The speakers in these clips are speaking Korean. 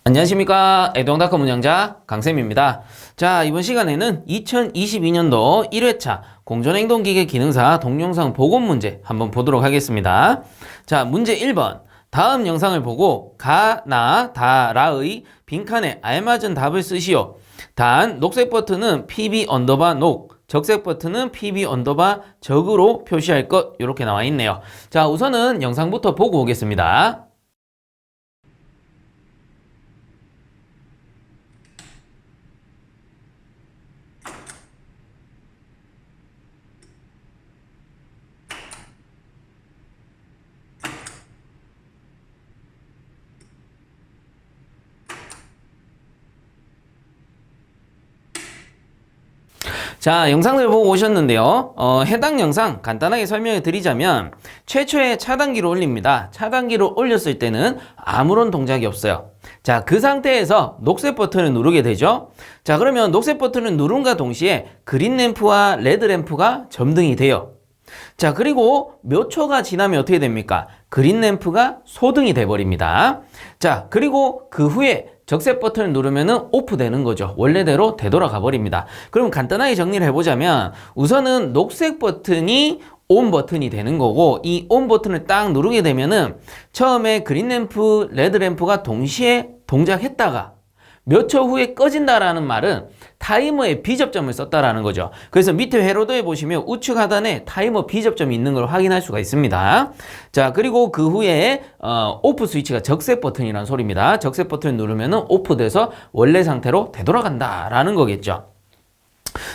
안녕하십니까. 에동닷컴 운영자 강쌤입니다. 자, 이번 시간에는 2022년도 1회차 공전행동기계 기능사 동영상 복원 문제 한번 보도록 하겠습니다. 자, 문제 1번. 다음 영상을 보고 가, 나, 다, 라의 빈칸에 알맞은 답을 쓰시오. 단, 녹색 버튼은 pb 언더바 녹, 적색 버튼은 pb 언더바 적으로 표시할 것, 이렇게 나와 있네요. 자, 우선은 영상부터 보고 오겠습니다. 자, 영상을 보고 오셨는데요. 해당 영상 간단하게 설명을 드리자면 최초에 차단기를 올립니다. 차단기를 올렸을 때는 아무런 동작이 없어요. 자, 그 상태에서 녹색 버튼을 누르게 되죠. 자, 그러면 녹색 버튼을 누른과 동시에 그린 램프와 레드 램프가 점등이 돼요. 자, 그리고 몇 초가 지나면 어떻게 됩니까? 그린 램프가 소등이 돼버립니다. 자, 그리고 그 후에 적색 버튼을 누르면은 오프 되는 거죠. 원래대로 되돌아가 버립니다. 그럼 간단하게 정리를 해보자면 우선은 녹색 버튼이 온 버튼이 되는 거고, 이 온 버튼을 딱 누르게 되면은 처음에 그린 램프, 레드 램프가 동시에 동작했다가 몇 초 후에 꺼진다라는 말은 타이머에 비접점을 썼다라는 거죠. 그래서 밑에 회로도에 보시면 우측 하단에 타이머 비접점이 있는 걸 확인할 수가 있습니다. 자, 그리고 그 후에 오프 스위치가 적색 버튼이라는 소리입니다. 적색 버튼을 누르면 오프돼서 원래 상태로 되돌아간다라는 거겠죠.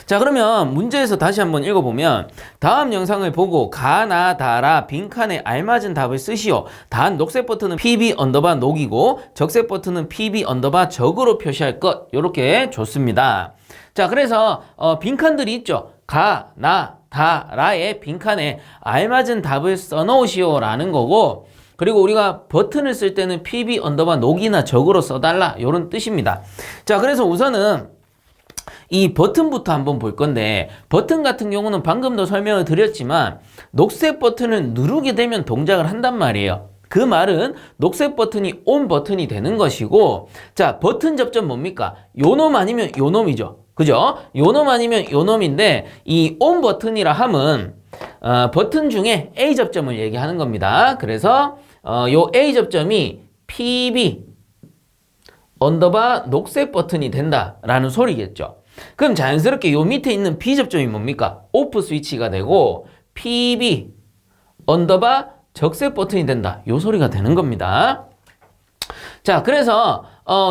자, 그러면 문제에서 다시 한번 읽어보면 다음 영상을 보고 가, 나, 다라 빈칸에 알맞은 답을 쓰시오. 단 녹색 버튼은 pb 언더바 녹이고 적색 버튼은 pb 언더바 적으로 표시할 것, 이렇게 줬습니다. 자, 그래서 빈칸들이 있죠. 가, 나, 다, 라의 빈칸에 알맞은 답을 써놓으시오 라는 거고, 그리고 우리가 버튼을 쓸 때는 pb 언더바 녹이나 적으로 써달라, 이런 뜻입니다. 자, 그래서 우선은 이 버튼부터 한번 볼 건데, 버튼 같은 경우는 방금도 설명을 드렸지만 녹색 버튼을 누르게 되면 동작을 한단 말이에요. 그 말은 녹색 버튼이 온 버튼이 되는 것이고, 자, 버튼 접점 뭡니까? 요놈 아니면 요놈이죠. 그죠? 요놈 아니면 요놈인데, 이 온 버튼이라 함은 버튼 중에 A 접점을 얘기하는 겁니다. 그래서 요 A 접점이 PB 언더바 녹색 버튼이 된다라는 소리겠죠. 그럼 자연스럽게 요 밑에 있는 B 접점이 뭡니까? 오프 스위치가 되고 PB 언더바 적색 버튼이 된다, 요 소리가 되는 겁니다. 자, 그래서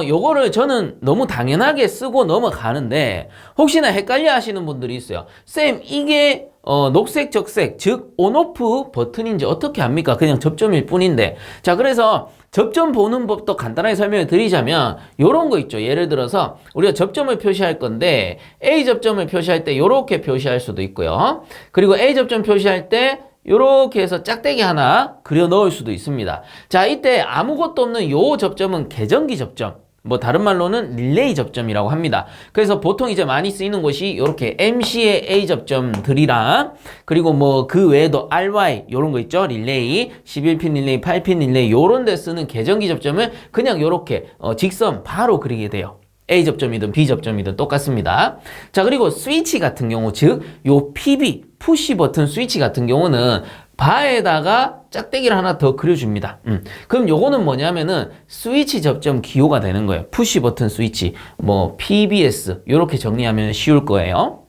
요거를 저는 너무 당연하게 쓰고 넘어가는데 혹시나 헷갈려 하시는 분들이 있어요. 쌤, 이게 녹색, 적색, 즉 온오프 버튼인지 어떻게 합니까? 그냥 접점일 뿐인데. 자, 그래서 접점 보는 법도 간단하게 설명을 드리자면 요런 거 있죠. 예를 들어서 우리가 접점을 표시할 건데 A 접점을 표시할 때 요렇게 표시할 수도 있고요. 그리고 A 접점 표시할 때 요렇게 해서 짝대기 하나 그려 넣을 수도 있습니다. 자, 이때 아무것도 없는 요 접점은 계전기 접점, 뭐 다른 말로는 릴레이 접점이라고 합니다. 그래서 보통 이제 많이 쓰이는 곳이 이렇게 MC의 A 접점들이랑, 그리고 뭐 그 외에도 RY 요런 거 있죠. 릴레이, 11핀 릴레이, 8핀 릴레이 요런 데 쓰는 계전기 접점을 그냥 요렇게 직선 바로 그리게 돼요. A 접점이든 B 접점이든 똑같습니다. 자, 그리고 스위치 같은 경우, 즉 요 PB 푸시 버튼 스위치 같은 경우는 바에다가 짝대기를 하나 더 그려줍니다. 그럼 요거는 뭐냐면은 스위치 접점 기호가 되는 거예요. 푸시 버튼 스위치, 뭐 PBS 요렇게 정리하면 쉬울 거예요.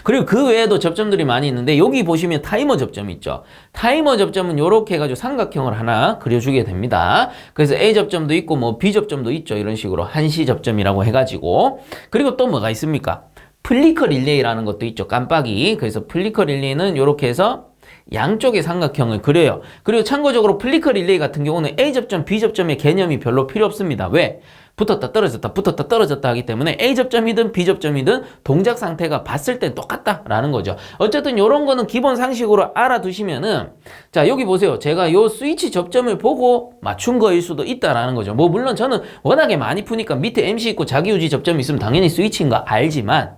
그리고 그 외에도 접점들이 많이 있는데 여기 보시면 타이머 접점이 있죠. 타이머 접점은 요렇게 해가지고 삼각형을 하나 그려주게 됩니다. 그래서 A 접점도 있고 뭐 B 접점도 있죠. 이런 식으로 한시 접점이라고 해가지고. 그리고 또 뭐가 있습니까? 플리커 릴레이라는 것도 있죠. 깜빡이. 그래서 플리커 릴레이는 요렇게 해서 양쪽의 삼각형을 그려요. 그리고 참고적으로 플리커 릴레이 같은 경우는 A 접점, B 접점의 개념이 별로 필요 없습니다. 왜? 붙었다 떨어졌다 붙었다 떨어졌다 하기 때문에 A 접점이든 B 접점이든 동작 상태가 봤을 땐 똑같다라는 거죠. 어쨌든 요런 거는 기본 상식으로 알아두시면은, 자, 여기 보세요. 제가 요 스위치 접점을 보고 맞춘 거일 수도 있다라는 거죠. 뭐 물론 저는 워낙에 많이 푸니까 밑에 MC 있고 자기유지 접점이 있으면 당연히 스위치인 거 알지만,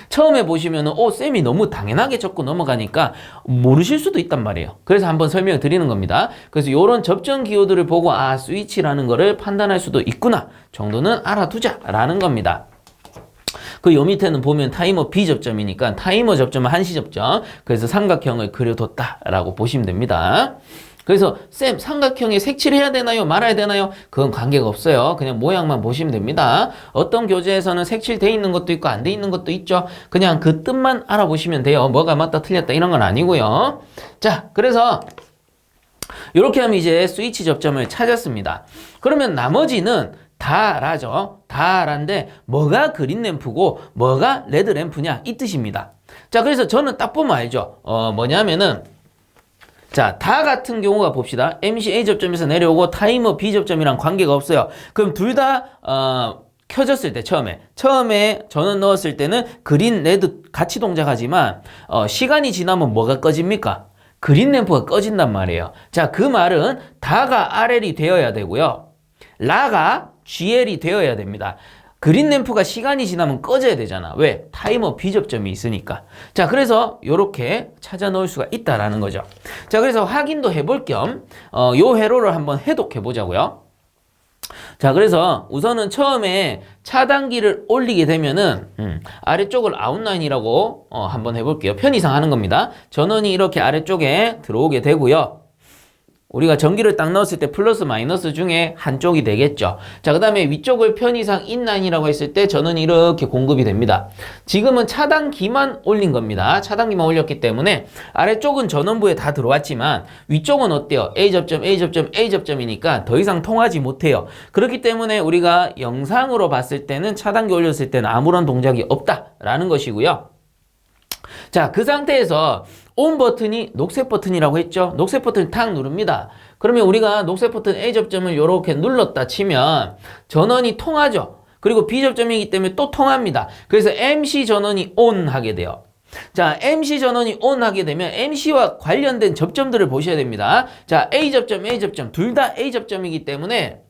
처음에 보시면은 쌤이 너무 당연하게 적고 넘어가니까 모르실 수도 있단 말이에요. 그래서 한번 설명을 드리는 겁니다. 그래서 이런 접점 기호들을 보고 스위치라는 거를 판단할 수도 있구나 정도는 알아두자라는 겁니다. 그 요 밑에는 보면 타이머 B 접점이니까 타이머 접점은 한시 접점. 그래서 삼각형을 그려뒀다라고 보시면 됩니다. 그래서 쌤 삼각형에 색칠을 해야 되나요? 말아야 되나요? 그건 관계가 없어요. 그냥 모양만 보시면 됩니다. 어떤 교재에서는 색칠돼 있는 것도 있고 안 돼 있는 것도 있죠. 그냥 그 뜻만 알아보시면 돼요. 뭐가 맞다 틀렸다 이런 건 아니고요. 자, 그래서 이렇게 하면 이제 스위치 접점을 찾았습니다. 그러면 나머지는 다 라죠. 다 라인데 뭐가 그린 램프고 뭐가 레드 램프냐 이 뜻입니다. 자, 그래서 저는 딱 보면 알죠. 뭐냐면은 자, 다 같은 경우가 봅시다. MC A 접점에서 내려오고 타이머 B 접점이랑 관계가 없어요. 그럼 둘 다 켜졌을 때 처음에 전원 넣었을 때는 그린, 레드 같이 동작하지만 시간이 지나면 뭐가 꺼집니까? 그린 램프가 꺼진단 말이에요. 자, 그 말은 다가 RL이 되어야 되고요. 라가 GL이 되어야 됩니다. 그린 램프가 시간이 지나면 꺼져야 되잖아. 왜? 타이머 B 접점이 있으니까. 자, 그래서 이렇게 찾아 넣을 수가 있다라는 거죠. 자, 그래서 확인도 해볼 겸 요 회로를 한번 해독해 보자고요. 자, 그래서 우선은 처음에 차단기를 올리게 되면은 아래쪽을 아웃라인이라고 한번 해볼게요. 편의상 하는 겁니다. 전원이 이렇게 아래쪽에 들어오게 되고요. 우리가 전기를 딱 넣었을 때 플러스 마이너스 중에 한쪽이 되겠죠. 자, 그 다음에 위쪽을 편의상 인라인이라고 했을 때 전원이 이렇게 공급이 됩니다. 지금은 차단기만 올린 겁니다. 차단기만 올렸기 때문에 아래쪽은 전원부에 다 들어왔지만 위쪽은 어때요? A접점, A접점, A접점이니까 더 이상 통하지 못해요. 그렇기 때문에 우리가 영상으로 봤을 때는 차단기 올렸을 때는 아무런 동작이 없다라는 것이고요. 자, 그 상태에서 ON 버튼이 녹색 버튼이라고 했죠. 녹색 버튼을 탁 누릅니다. 그러면 우리가 녹색 버튼 A 접점을 이렇게 눌렀다 치면 전원이 통하죠. 그리고 B 접점이기 때문에 또 통합니다. 그래서 MC 전원이 ON 하게 돼요. 자, MC 전원이 ON 하게 되면 MC와 관련된 접점들을 보셔야 됩니다. 자, A 접점, A 접점 둘 다 A 접점이기 때문에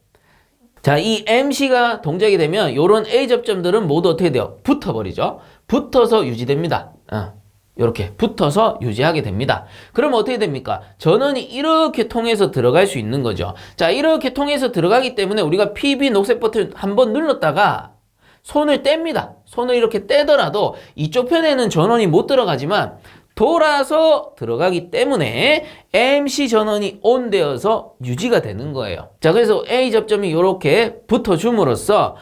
자, 이 MC가 동작이 되면 이런 A 접점들은 모두 어떻게 돼요? 붙어버리죠. 붙어서 유지됩니다. 이렇게 붙어서 유지하게 됩니다. 그럼 어떻게 됩니까? 전원이 이렇게 통해서 들어갈 수 있는 거죠. 자, 이렇게 통해서 들어가기 때문에 우리가 PB 녹색 버튼 한번 눌렀다가 손을 뗍니다. 손을 이렇게 떼더라도 이쪽 편에는 전원이 못 들어가지만 돌아서 들어가기 때문에 MC 전원이 ON 되어서 유지가 되는 거예요. 자, 그래서 A 접점이 이렇게 붙어줌으로써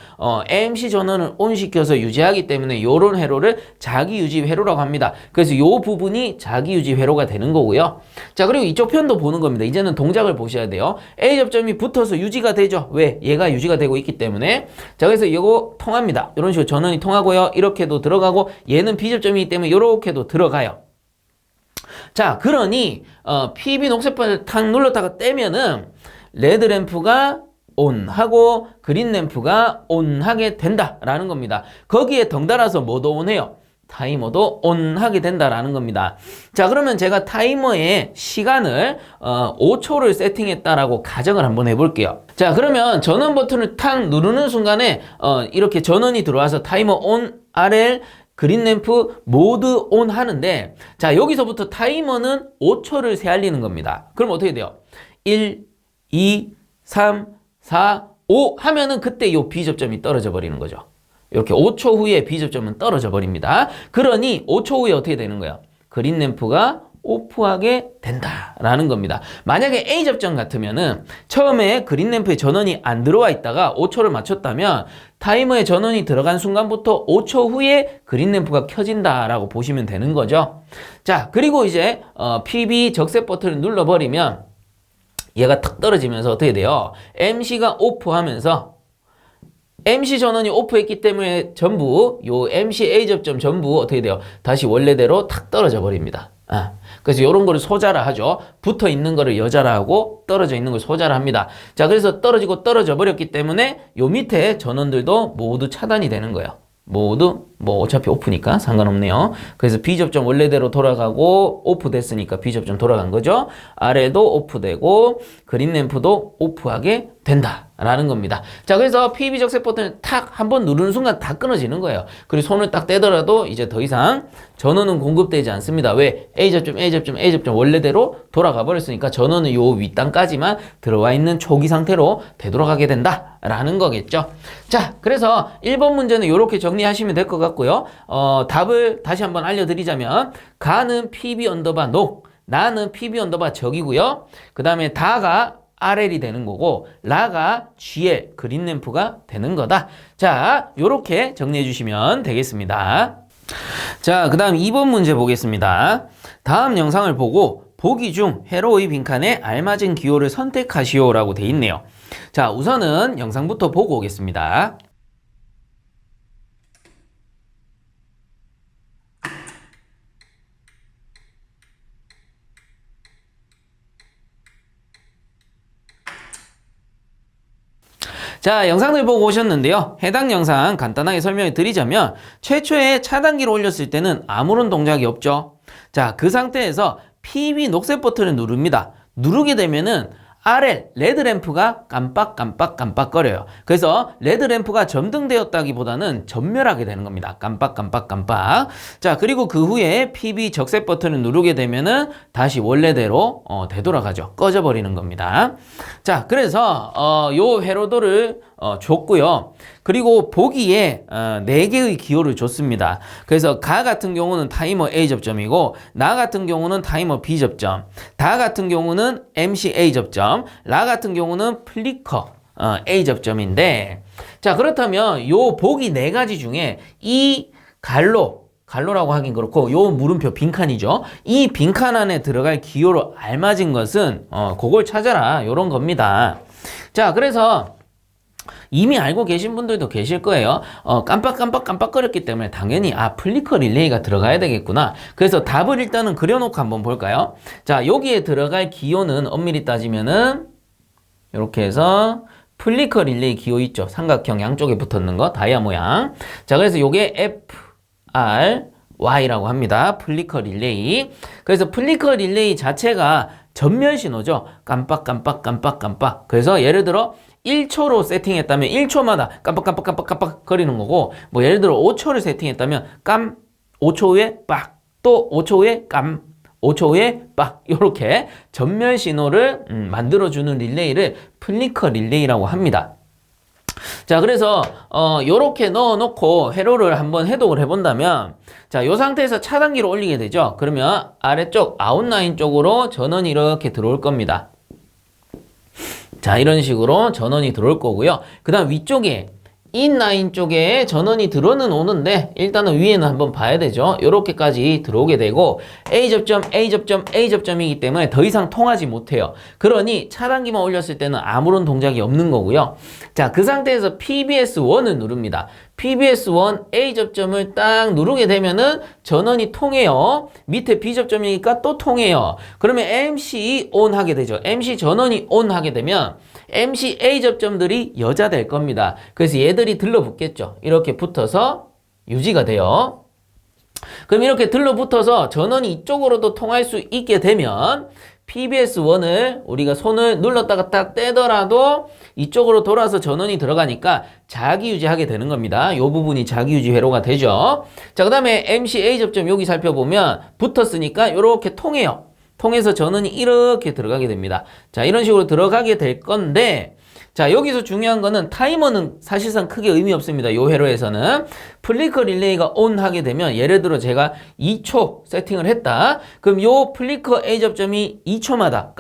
MC 전원을 ON 시켜서 유지하기 때문에 이런 회로를 자기유지 회로라고 합니다. 그래서 이 부분이 자기유지 회로가 되는 거고요. 자, 그리고 이쪽 편도 보는 겁니다. 이제는 동작을 보셔야 돼요. A 접점이 붙어서 유지가 되죠. 왜? 얘가 유지가 되고 있기 때문에. 자, 그래서 이거 통합니다. 이런 식으로 전원이 통하고요. 이렇게도 들어가고 얘는 B 접점이기 때문에 이렇게도 들어가요. 자, 그러니 PB 녹색 버튼을 탁 눌렀다가 떼면은 레드 램프가 ON 하고 그린 램프가 ON 하게 된다라는 겁니다. 거기에 덩달아서 뭐도 ON 해요? 타이머도 ON 하게 된다라는 겁니다. 자, 그러면 제가 타이머의 시간을 5초를 세팅했다라고 가정을 한번 해볼게요. 자, 그러면 전원 버튼을 탁 누르는 순간에 이렇게 전원이 들어와서 타이머 ON, RL 그린 램프 모두 ON 하는데, 자, 여기서부터 타이머는 5초를 세알리는 겁니다. 그럼 어떻게 돼요? 1, 2, 3, 4, 5 하면은 그때 이 B 접점이 떨어져 버리는 거죠. 이렇게 5초 후에 B 접점은 떨어져 버립니다. 그러니 5초 후에 어떻게 되는 거예요? 그린 램프가 오프하게 된다라는 겁니다. 만약에 A 접점 같으면은 처음에 그린 램프에 전원이 안 들어와 있다가 5초를 맞췄다면 타이머에 전원이 들어간 순간부터 5초 후에 그린 램프가 켜진다라고 보시면 되는 거죠. 자, 그리고 이제 PB 적색 버튼을 눌러버리면 얘가 탁 떨어지면서 어떻게 돼요? MC가 오프하면서 MC 전원이 오프했기 때문에 전부 요 MC A 접점 전부 어떻게 돼요? 다시 원래대로 탁 떨어져 버립니다. 그래서 이런 거를 소자라 하죠. 붙어 있는 거를 여자라 하고 떨어져 있는 걸 소자라 합니다. 자, 그래서 떨어지고 떨어져 버렸기 때문에 요 밑에 전원들도 모두 차단이 되는 거예요. 모두 뭐 어차피 오프니까 상관없네요. 그래서 B 접점 원래대로 돌아가고 오프 됐으니까 B 접점 돌아간 거죠. 아래도 오프되고 그린 램프도 오프하게 된다 라는 겁니다. 자, 그래서 PB 적색 버튼을 탁 한번 누르는 순간 다 끊어지는 거예요. 그리고 손을 딱 떼더라도 이제 더 이상 전원은 공급되지 않습니다. 왜? A접점, A접점, A접점 원래대로 돌아가 버렸으니까 전원은 요 윗단까지만 들어와 있는 초기 상태로 되돌아가게 된다라는 거겠죠. 자, 그래서 1번 문제는 이렇게 정리하시면 될 것 같고요. 답을 다시 한번 알려드리자면 가는 PB 언더바 녹, 나는 PB 언더바 적이고요. 그 다음에 다가 RL이 되는 거고 라가 GL 그린램프가 되는 거다. 자, 요렇게 정리해 주시면 되겠습니다. 자, 그 다음 2번 문제 보겠습니다. 다음 영상을 보고 보기 중 회로의 빈칸에 알맞은 기호를 선택하시오 라고 돼 있네요. 자, 우선은 영상부터 보고 오겠습니다. 자, 영상을 보고 오셨는데요. 해당 영상 간단하게 설명을 드리자면 최초에 차단기를 올렸을 때는 아무런 동작이 없죠. 자, 그 상태에서 PB 녹색 버튼을 누릅니다. 누르게 되면은 RL 레드램프가 깜빡깜빡깜빡거려요. 그래서 레드램프가 점등되었다기보다는 전멸하게 되는 겁니다. 깜빡깜빡깜빡. 자, 그리고 그 후에 PB 적색 버튼을 누르게 되면은 다시 원래대로 되돌아가죠. 꺼져버리는 겁니다. 자, 그래서 요 회로도를 줬고요. 그리고 보기에 4개의 기호를 줬습니다. 그래서 가 같은 경우는 타이머 A 접점이고 나 같은 경우는 타이머 B 접점, 다 같은 경우는 MC A 접점, 라 같은 경우는 플리커 A 접점인데, 자, 그렇다면 요 보기 4가지 중에 이 갈로라고 하긴 그렇고 요 물음표 빈칸이죠. 이 빈칸 안에 들어갈 기호로 알맞은 것은 그걸 찾아라 요런 겁니다. 자, 그래서 이미 알고 계신 분들도 계실 거예요. 깜빡거렸기 때문에 당연히 플리커 릴레이가 들어가야 되겠구나. 그래서 답을 일단은 그려놓고 한번 볼까요? 자, 여기에 들어갈 기호는 엄밀히 따지면은 이렇게 해서 플리커 릴레이 기호 있죠. 삼각형 양쪽에 붙었는 거 다이아 모양. 자, 그래서 요게 FRY라고 합니다. 플리커 릴레이. 그래서 플리커 릴레이 자체가 전멸 신호죠. 깜빡. 그래서 예를 들어 1초로 세팅했다면 1초마다 깜빡 거리는 거고, 뭐 예를 들어 5초를 세팅했다면 5초 후에 빡, 또 5초 후에 5초 후에 빡, 이렇게 전멸 신호를 만들어주는 릴레이를 플리커 릴레이라고 합니다. 자, 그래서 요렇게 넣어놓고 회로를 한번 해독을 해본다면, 자, 요 상태에서 차단기를 올리게 되죠. 그러면 아래쪽 아웃라인 쪽으로 전원이 이렇게 들어올 겁니다. 자, 이런 식으로 전원이 들어올 거고요. 그 다음 위쪽에 인라인 쪽에 전원이 들어는 오는데 일단은 위에는 한번 봐야 되죠. 요렇게까지 들어오게 되고 A접점이기 때문에 더 이상 통하지 못해요. 그러니 차단기만 올렸을 때는 아무런 동작이 없는 거고요. 자, 그 상태에서 PBS1을 누릅니다. PBS1 A접점을 딱 누르게 되면은 전원이 통해요. 밑에 B접점이니까 또 통해요. 그러면 MC ON 하게 되죠. MC 전원이 ON 하게 되면 MC A접점들이 여자 될 겁니다. 그래서 얘들이 들러붙겠죠. 이렇게 붙어서 유지가 돼요. 그럼 이렇게 들러붙어서 전원이 이쪽으로도 통할 수 있게 되면 PBS1을 우리가 손을 눌렀다가 딱 떼더라도 이쪽으로 돌아서 전원이 들어가니까 자기유지하게 되는 겁니다. 이 부분이 자기유지 회로가 되죠. 자, 그 다음에 MC A접점 여기 살펴보면 붙었으니까 이렇게 통해요. 통해서 전원이 이렇게 들어가게 됩니다. 자, 이런 식으로 들어가게 될 건데, 자, 여기서 중요한 거는 타이머는 사실상 크게 의미 없습니다. 요 회로에서는 플리커 릴레이가 ON 하게 되면 예를 들어 제가 2초 세팅을 했다. 그럼 요 플리커 A 접점이 2초마다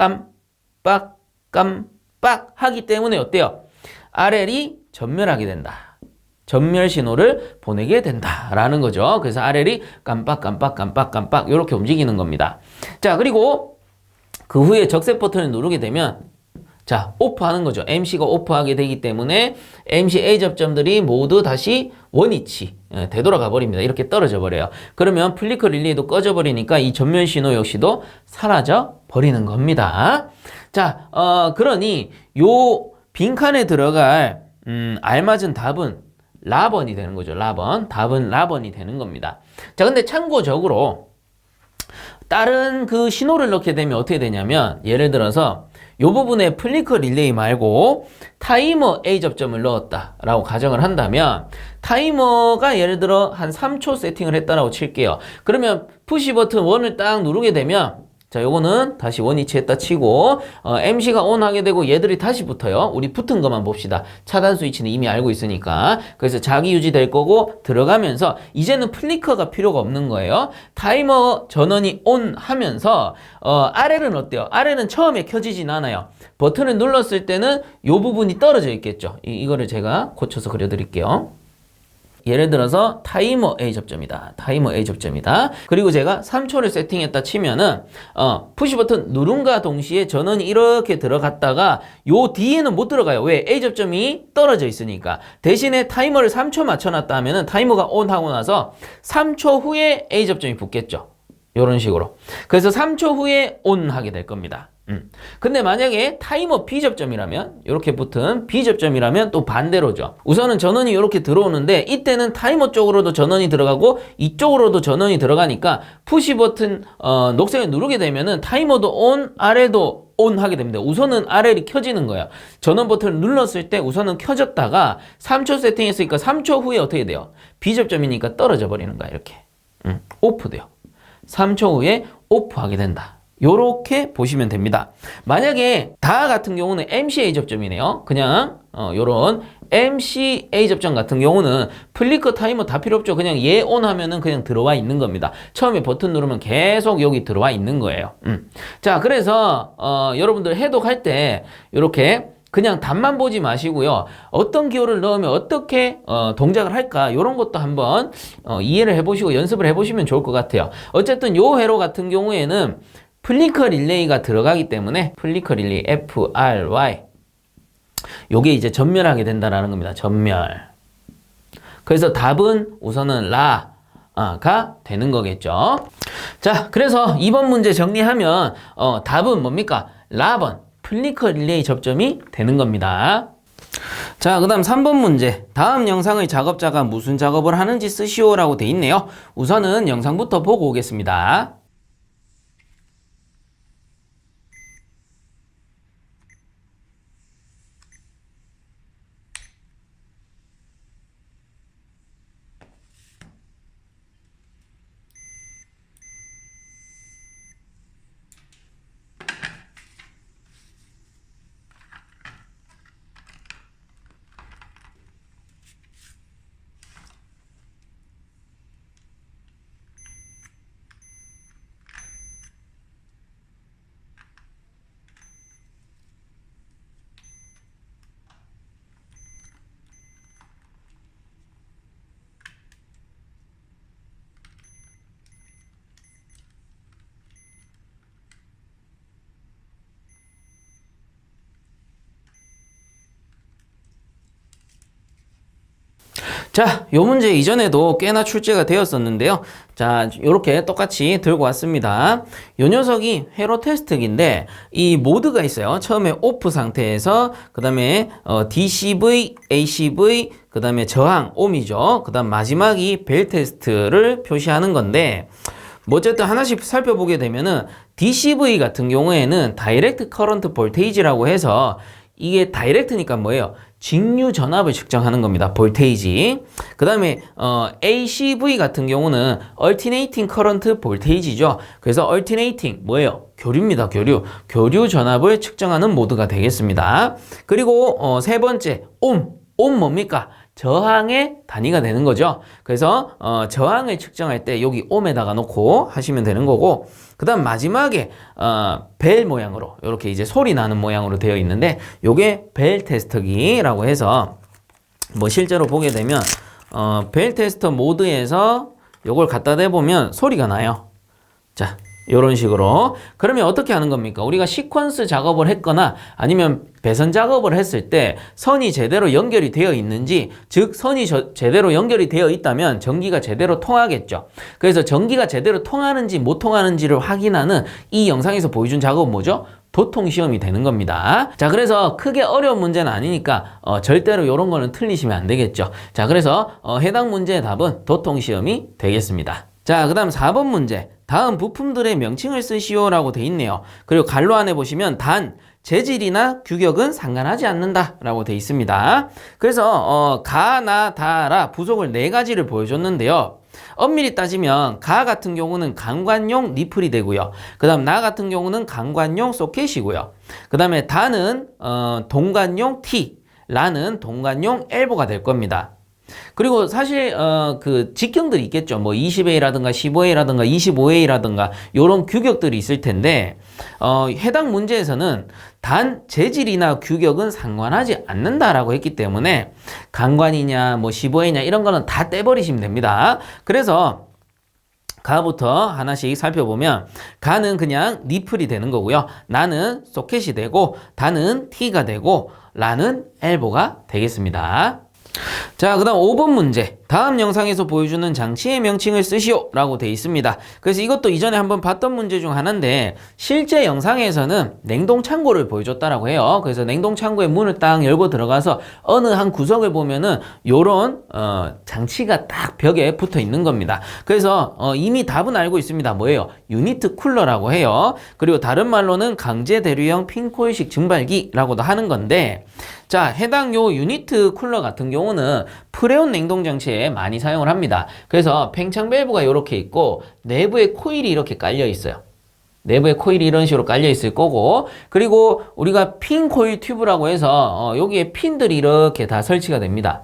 깜빡 하기 때문에 어때요? RL이 전멸하게 된다. 전멸 신호를 보내게 된다라는 거죠. 그래서 RL이 깜빡 이렇게 움직이는 겁니다. 자, 그리고 그 후에 적색 버튼을 누르게 되면 자, 오프하는 거죠. MC가 오프하게 되기 때문에 MC A 접점들이 모두 다시 원위치 되돌아가 버립니다. 이렇게 떨어져 버려요. 그러면 플리커 릴레이도 꺼져 버리니까 이 전면 신호 역시도 사라져 버리는 겁니다. 자, 그러니 요 빈칸에 들어갈 알맞은 답은 라번이 되는 거죠. 라번. 답은 라번이 되는 겁니다. 자, 근데 참고적으로 다른 그 신호를 넣게 되면 어떻게 되냐면 예를 들어서 요 부분에 플리커 릴레이 말고 타이머 A 접점을 넣었다라고 가정을 한다면 타이머가 예를 들어 한 3초 세팅을 했다라고 칠게요. 그러면 푸시 버튼 1을 딱 누르게 되면 자, 요거는 다시 원위치했다 치고 MC가 ON 하게 되고 얘들이 다시 붙어요. 우리 붙은 것만 봅시다. 차단 스위치는 이미 알고 있으니까. 그래서 자기 유지될 거고 들어가면서 이제는 플리커가 필요가 없는 거예요. 타이머 전원이 ON 하면서 RL은 어때요? RL은 처음에 켜지진 않아요. 버튼을 눌렀을 때는 요 부분이 떨어져 있겠죠. 이거를 제가 고쳐서 그려드릴게요. 예를 들어서 타이머 A 접점이다. 타이머 A 접점이다. 그리고 제가 3초를 세팅했다 치면은 푸시 버튼 누른과 동시에 전원이 이렇게 들어갔다가 요 뒤에는 못 들어가요. 왜? A 접점이 떨어져 있으니까. 대신에 타이머를 3초 맞춰놨다 하면은 타이머가 ON 하고 나서 3초 후에 A 접점이 붙겠죠. 요런 식으로. 그래서 3초 후에 ON 하게 될 겁니다. 근데 만약에 타이머 B 접점이라면 이렇게 붙은 B 접점이라면 또 반대로죠. 우선은 전원이 이렇게 들어오는데 이때는 타이머 쪽으로도 전원이 들어가고 이쪽으로도 전원이 들어가니까 푸시 버튼 녹색을 누르게 되면은 타이머도 ON, RL도 ON 하게 됩니다. 우선은 RL이 켜지는 거예요. 전원 버튼을 눌렀을 때 우선은 켜졌다가 3초 세팅했으니까 3초 후에 어떻게 돼요? B 접점이니까 떨어져 버리는 거야. 이렇게 오프 돼요. 3초 후에 오프하게 된다. 요렇게 보시면 됩니다. 만약에 다 같은 경우는 MCA 접점이네요. 그냥 요런 MCA 접점 같은 경우는 플리커 타이머 다 필요 없죠. 그냥 얘 ON 하면은 그냥 들어와 있는 겁니다. 처음에 버튼 누르면 계속 여기 들어와 있는 거예요. 자, 그래서 여러분들 해독할 때 요렇게 그냥 답만 보지 마시고요. 어떤 기호를 넣으면 어떻게 동작을 할까 이런 것도 한번 이해를 해보시고 연습을 해보시면 좋을 것 같아요. 어쨌든 요 회로 같은 경우에는 플리커 릴레이가 들어가기 때문에 플리커 릴레이 FRY 요게 이제 전멸하게 된다라는 겁니다. 전멸. 그래서 답은 우선은 라가 되는 거겠죠. 자, 그래서 이번 문제 정리하면 답은 뭡니까? 라번 플리커 릴레이 접점이 되는 겁니다. 자, 그 다음 3번 문제. 다음 영상의 작업자가 무슨 작업을 하는지 쓰시오라고 돼 있네요. 우선은 영상부터 보고 오겠습니다. 자, 요 문제 이전에도 꽤나 출제가 되었었는데요. 자, 요렇게 똑같이 들고 왔습니다. 요 녀석이 회로 테스트기인데 이 모드가 있어요. 처음에 오프 상태에서 그 다음에 DCV, ACV, 그 다음에 저항, 옴이죠. 그 다음 마지막이 벨 테스트를 표시하는 건데 뭐 어쨌든 하나씩 살펴보게 되면은 DCV 같은 경우에는 다이렉트 커런트 볼테이지라고 해서 이게 다이렉트니까 뭐예요? 직류 전압을 측정하는 겁니다. 볼테이지. 그 다음에 ACV 같은 경우는 Alternating Current Voltage죠. 그래서 Alternating 뭐예요? 교류입니다. 교류. 교류 전압을 측정하는 모드가 되겠습니다. 그리고 세 번째 옴 뭡니까? 저항의 단위가 되는 거죠. 그래서 저항을 측정할 때 여기 옴에다가 놓고 하시면 되는 거고, 그 다음 마지막에 벨 모양으로 이렇게 이제 소리 나는 모양으로 되어 있는데 요게 벨 테스터기라고 해서 뭐 실제로 보게 되면 벨 테스터 모드에서 요걸 갖다 대보면 소리가 나요. 자, 이런 식으로. 그러면 어떻게 하는 겁니까? 우리가 시퀀스 작업을 했거나 아니면 배선 작업을 했을 때 선이 제대로 연결이 되어 있는지, 즉 선이 제대로 연결이 되어 있다면 전기가 제대로 통하겠죠. 그래서 전기가 제대로 통하는지 못 통하는지를 확인하는 이 영상에서 보여준 작업은 뭐죠? 도통 시험이 되는 겁니다. 자, 그래서 크게 어려운 문제는 아니니까 절대로 이런 거는 틀리시면 안 되겠죠. 자, 그래서 해당 문제의 답은 도통 시험이 되겠습니다. 자, 그 다음 4번 문제. 다음 부품들의 명칭을 쓰시오라고 돼 있네요. 그리고 갈로 안에 보시면 단, 재질이나 규격은 상관하지 않는다라고 되어 있습니다. 그래서 가, 나, 다, 라 부속을 4가지를 보여줬는데요. 엄밀히 따지면 가 같은 경우는 강관용 니플이 되고요. 그 다음 나 같은 경우는 강관용 소켓이고요. 그 다음에 다는 동관용 T, 라는 동관용 엘보가 될 겁니다. 그리고 사실 그 직경들이 있겠죠. 뭐 20A라든가 15A라든가 25A라든가 이런 규격들이 있을 텐데 해당 문제에서는 단 재질이나 규격은 상관하지 않는다라고 했기 때문에 강관이냐 뭐 15A냐 이런 거는 다 떼버리시면 됩니다. 그래서 가부터 하나씩 살펴보면 가는 그냥 니플이 되는 거고요. 나는 소켓이 되고 다는 T가 되고 라는 엘보가 되겠습니다. 자, 그 다음 5번 문제. 다음 영상에서 보여주는 장치의 명칭을 쓰시오 라고 되어 있습니다. 그래서 이것도 이전에 한번 봤던 문제 중 하나인데 실제 영상에서는 냉동창고를 보여줬다라고 해요. 그래서 냉동창고의 문을 딱 열고 들어가서 어느 한 구석을 보면은 요런 장치가 딱 벽에 붙어 있는 겁니다. 그래서 이미 답은 알고 있습니다. 뭐예요? 유니트 쿨러라고 해요. 그리고 다른 말로는 강제 대류형 핀코일식 증발기라고도 하는 건데 자, 해당 요 유니트 쿨러 같은 경우는 프레온 냉동 장치에 많이 사용을 합니다. 그래서 팽창 밸브가 이렇게 있고 내부에 코일이 이렇게 깔려 있어요. 내부에 코일이 이런 식으로 깔려 있을 거고 그리고 우리가 핀 코일 튜브라고 해서 여기에 핀들이 이렇게 다 설치가 됩니다.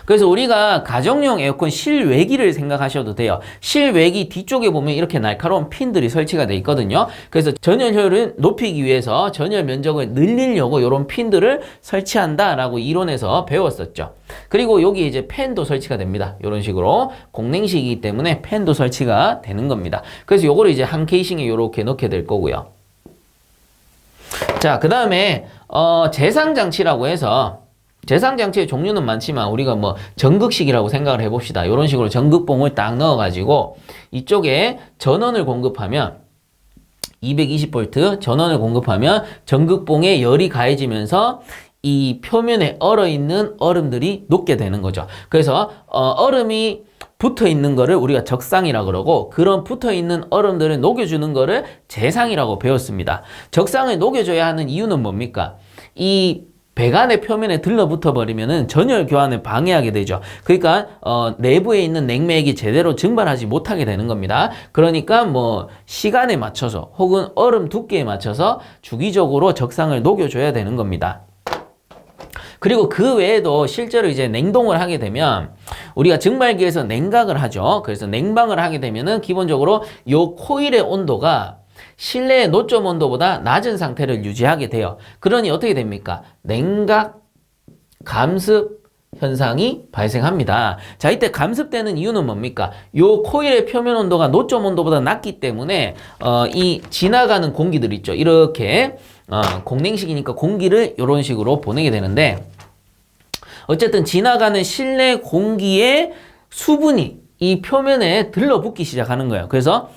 그래서 우리가 가정용 에어컨 실외기를 생각하셔도 돼요. 실외기 뒤쪽에 보면 이렇게 날카로운 핀들이 설치가 되어 있거든요. 그래서 전열 효율을 높이기 위해서 전열 면적을 늘리려고 이런 핀들을 설치한다라고 이론에서 배웠었죠. 그리고 여기 이제 팬도 설치가 됩니다. 이런 식으로 공냉식이기 때문에 팬도 설치가 되는 겁니다. 그래서 요거를 이제 한 케이싱에 이렇게 넣게 될 거고요. 자, 그 다음에 제상장치라고 해서 제상장치의 종류는 많지만 우리가 뭐 전극식이라고 생각을 해봅시다. 이런 식으로 전극봉을 딱 넣어가지고 이쪽에 전원을 공급하면 220V 전원을 공급하면 전극봉에 열이 가해지면서 이 표면에 얼어있는 얼음들이 녹게 되는 거죠. 그래서 얼음이 붙어있는 거를 우리가 적상이라고 그러고 그런 붙어있는 얼음들을 녹여주는 거를 제상이라고 배웠습니다. 적상을 녹여줘야 하는 이유는 뭡니까? 이 배관의 표면에 들러붙어 버리면은 전열 교환을 방해하게 되죠. 그러니까 내부에 있는 냉매액이 제대로 증발하지 못하게 되는 겁니다. 그러니까 뭐 시간에 맞춰서 혹은 얼음 두께에 맞춰서 주기적으로 적상을 녹여줘야 되는 겁니다. 그리고 그 외에도 실제로 이제 냉동을 하게 되면 우리가 증발기에서 냉각을 하죠. 그래서 냉방을 하게 되면은 기본적으로 요 코일의 온도가 실내의 노점 온도보다 낮은 상태를 유지하게 돼요. 그러니 어떻게 됩니까? 냉각, 감습 현상이 발생합니다. 자, 이때 감습되는 이유는 뭡니까? 요 코일의 표면 온도가 노점 온도보다 낮기 때문에 이 지나가는 공기들 있죠. 이렇게 공냉식이니까 공기를 이런 식으로 보내게 되는데 어쨌든 지나가는 실내 공기의 수분이 이 표면에 들러붙기 시작하는 거예요. 그래서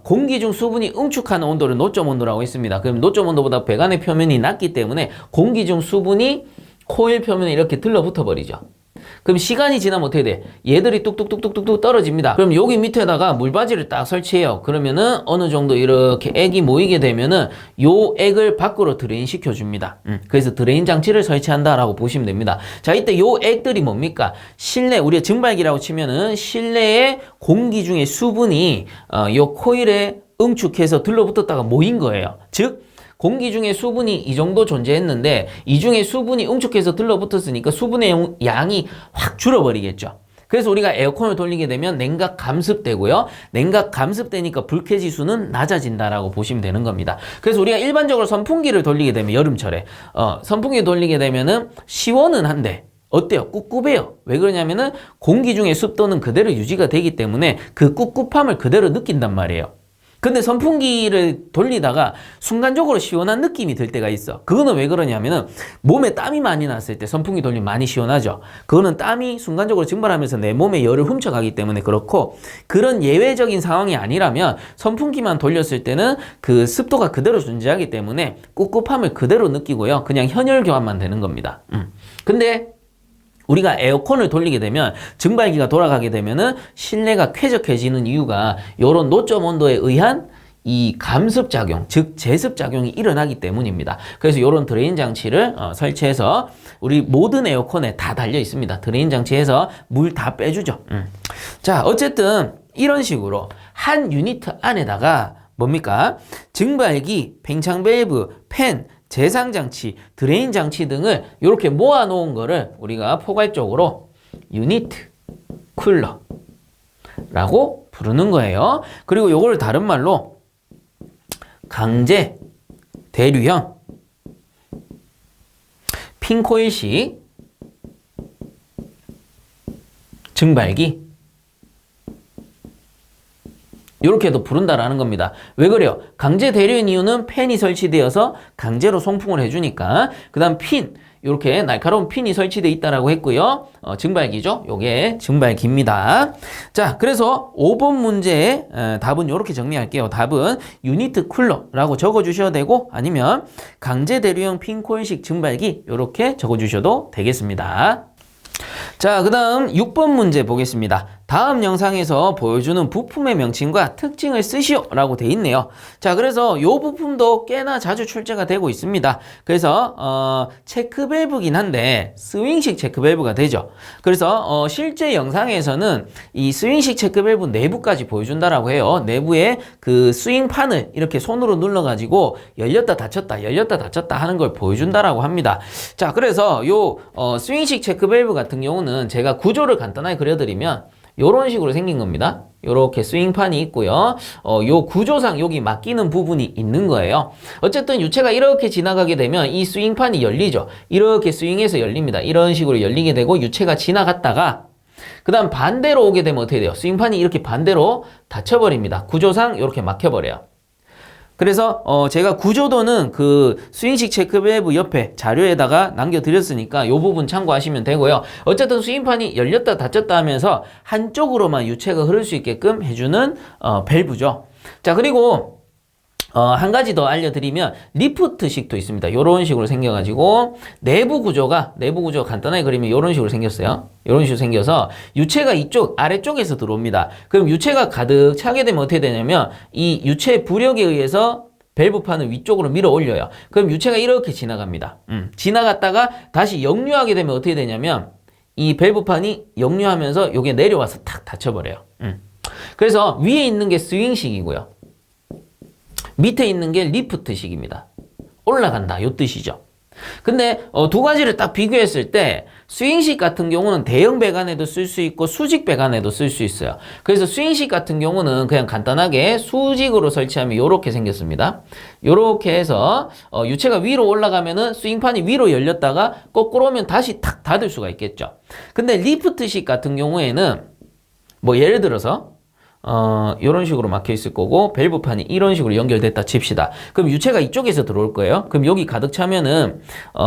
공기 중 수분이 응축하는 온도를 노점 온도라고 했습니다. 그럼 노점 온도보다 배관의 표면이 낮기 때문에 공기 중 수분이 코일 표면에 이렇게 들러붙어 버리죠. 그럼 시간이 지나면 어떻게 돼? 얘들이 뚝뚝뚝뚝뚝 떨어집니다. 그럼 여기 밑에다가 물바지를 딱 설치해요. 그러면은 어느 정도 이렇게 액이 모이게 되면은 요 액을 밖으로 드레인 시켜줍니다. 그래서 드레인 장치를 설치한다라고 보시면 됩니다. 자, 이때 요 액들이 뭡니까? 실내, 우리가 증발기라고 치면은 실내의 공기 중에 수분이 요 코일에 응축해서 들러붙었다가 모인 거예요. 즉, 공기 중에 수분이 이 정도 존재했는데 이 중에 수분이 응축해서 들러붙었으니까 수분의 양이 확 줄어버리겠죠. 그래서 우리가 에어컨을 돌리게 되면 냉각 감습되고요. 냉각 감습되니까 불쾌 지수는 낮아진다라고 보시면 되는 겁니다. 그래서 우리가 일반적으로 선풍기를 돌리게 되면 여름철에 선풍기 돌리게 되면은 시원은 한데 어때요? 꿉꿉해요. 왜 그러냐면은 공기 중에 습도는 그대로 유지가 되기 때문에 그 꿉꿉함을 그대로 느낀단 말이에요. 근데 선풍기를 돌리다가 순간적으로 시원한 느낌이 들 때가 있어. 그거는 왜 그러냐면은 몸에 땀이 많이 났을 때 선풍기 돌리면 많이 시원하죠. 그거는 땀이 순간적으로 증발하면서 내 몸에 열을 훔쳐가기 때문에 그렇고 그런 예외적인 상황이 아니라면 선풍기만 돌렸을 때는 그 습도가 그대로 존재하기 때문에 꿉꿉함을 그대로 느끼고요. 그냥 현열 교환만 되는 겁니다. 근데 우리가 에어컨을 돌리게 되면 증발기가 돌아가게 되면은 실내가 쾌적해지는 이유가 요런 노점 온도에 의한 이 감습작용, 즉 제습작용이 일어나기 때문입니다. 그래서 이런 드레인 장치를 설치해서 우리 모든 에어컨에 다 달려 있습니다. 드레인 장치에서 물 다 빼주죠. 자, 어쨌든 이런 식으로 한 유니트 안에다가 뭡니까? 증발기, 팽창 밸브, 팬, 제상 장치, 드레인 장치 등을 이렇게 모아 놓은 거를 우리가 포괄적으로 유니트 쿨러라고 부르는 거예요. 그리고 요걸 다른 말로 강제 대류형 핀코일식 증발기 이렇게도 부른다라는 겁니다. 왜 그래요? 강제 대류인 이유는 팬이 설치되어서 강제로 송풍을 해주니까. 그 다음 핀, 이렇게 날카로운 핀이 설치되어 있다라고 했고요. 증발기죠. 요게 증발기입니다. 자, 그래서 5번 문제의 답은 이렇게 정리할게요. 답은 유니트 쿨러라고 적어주셔도 되고 아니면 강제 대류형 핀 코일식 증발기 이렇게 적어주셔도 되겠습니다. 자, 그 다음 6번 문제 보겠습니다. 다음 영상에서 보여주는 부품의 명칭과 특징을 쓰시오 라고 돼 있네요. 자, 그래서 요 부품도 꽤나 자주 출제가 되고 있습니다. 그래서 체크 밸브긴 한데 스윙식 체크 밸브가 되죠. 그래서 실제 영상에서는 이 스윙식 체크 밸브 내부까지 보여준다라고 해요. 내부에 그 스윙판을 이렇게 손으로 눌러가지고 열렸다 닫혔다 하는 걸 보여준다라고 합니다. 자, 그래서 요 스윙식 체크 밸브 같은 경우는 제가 구조를 간단하게 그려드리면 요런 식으로 생긴 겁니다. 요렇게 스윙판이 있고요. 요 구조상 여기 막히는 부분이 있는 거예요. 어쨌든 유체가 이렇게 지나가게 되면 이 스윙판이 열리죠. 이렇게 스윙해서 열립니다. 이런 식으로 열리게 되고 유체가 지나갔다가 그 다음 반대로 오게 되면 어떻게 돼요? 스윙판이 이렇게 반대로 닫혀버립니다. 구조상 이렇게 막혀버려요. 그래서 제가 구조도는 그 스윙식 체크 밸브 옆에 자료에다가 남겨드렸으니까 이 부분 참고하시면 되고요. 어쨌든 스윙판이 열렸다 닫혔다 하면서 한쪽으로만 유체가 흐를 수 있게끔 해주는 밸브죠. 자, 그리고 한 가지 더 알려드리면 리프트식도 있습니다. 이런 식으로 생겨가지고 내부 구조가 간단하게 그리면 이런 식으로 생겼어요. 이런 식으로 생겨서 유체가 이쪽 아래쪽에서 들어옵니다. 그럼 유체가 가득 차게 되면 어떻게 되냐면 이 유체 부력에 의해서 밸브판을 위쪽으로 밀어 올려요. 그럼 유체가 이렇게 지나갑니다. 지나갔다가 다시 역류하게 되면 어떻게 되냐면 이 밸브판이 역류하면서 이게 내려와서 탁 닫혀버려요. 그래서 위에 있는 게 스윙식이고요. 밑에 있는 게 리프트식입니다. 올라간다 요 뜻이죠. 근데 두 가지를 딱 비교했을 때 스윙식 같은 경우는 대형 배관에도 쓸 수 있고 수직 배관에도 쓸 수 있어요. 그래서 스윙식 같은 경우는 그냥 간단하게 수직으로 설치하면 이렇게 생겼습니다. 이렇게 해서 유체가 위로 올라가면은 스윙판이 위로 열렸다가 거꾸로 오면 다시 탁 닫을 수가 있겠죠. 근데 리프트식 같은 경우에는 뭐 예를 들어서 이런 식으로 막혀 있을 거고 밸브판이 이런 식으로 연결됐다 칩시다. 그럼 유체가 이쪽에서 들어올 거예요. 그럼 여기 가득 차면은